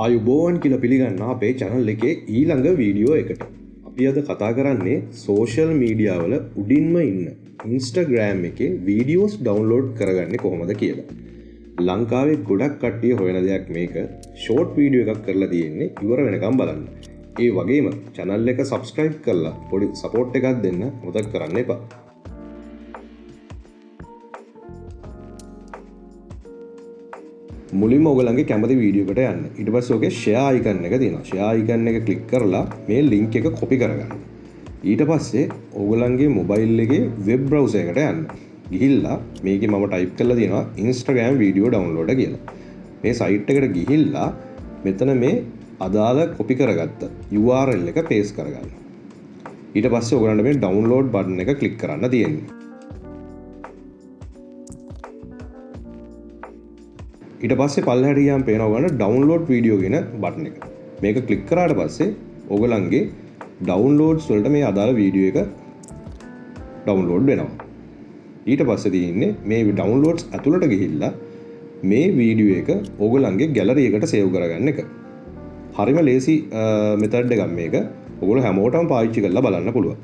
ආයුබෝවන් කියලා පිළිගන්න අපේ channel එකේ ඊළඟ වීඩියෝ එකට. අපි අද කතා කරන්නේ social media වල උඩින්ම ඉන්න Instagram එකේ videos download කරගන්නේ කොහොමද කියලා. ලංකාවේ ගොඩක් කට්ටිය හොයන දෙයක් මේක. short video එකක් කරලා තියෙන්නේ ඉවර වෙනකම් බලන්න. ඒ වගේම channel එක subscribe කරලා පොඩි support එකක් දෙන්න මතක් කරන්න එපා. මුලින්ම ඔයගලන්ගේ කැමති වීඩියෝ එකට යන්න. ඊට පස්සේ ඔගේ share icon එක තියෙනවා. share icon එක click කරලා මේ link එක copy කරගන්න. ඊට පස්සේ ඔයගලන්ගේ mobile එකේ web browser එකට යන්න. ගිහිල්ලා මේකේ මම type කරලා තියෙනවා Instagram video download කියලා. මේ site එකට ගිහිල්ලා මෙතන මේ අදාළ copy කරගත්ත URL එක paste කරගන්න. ඊට පස්සේ ඔයගලන්ට මේ download button එක click කරන්න තියෙනවා. ඊට පස්සේ පල්ලෙහාට ගියාම පේනවා ඔයගලන්ට ඩවුන්ලෝඩ් වීඩියෝ කියන බටන් එක. මේක ක්ලික් කරාට පස්සේ ඔයගලන්ගේ ඩවුන්ලෝඩ්ස් වලට මේ අදාළ වීඩියෝ එක ඩවුන්ලෝඩ් වෙනවා. ඊට පස්සේ තියෙන්නේ මේ ඩවුන්ලෝඩ්ස් ඇතුළට ගිහිල්ලා මේ වීඩියෝ එක ඔයගලන්ගේ ගැලරි එකට සේව් කරගන්න එක. හරිම ලේසි මෙතඩ් එකක් මේක. ඔයගොල්ලෝ හැමෝටම පාවිච්චි කරලා බලන්න පුළුවන්.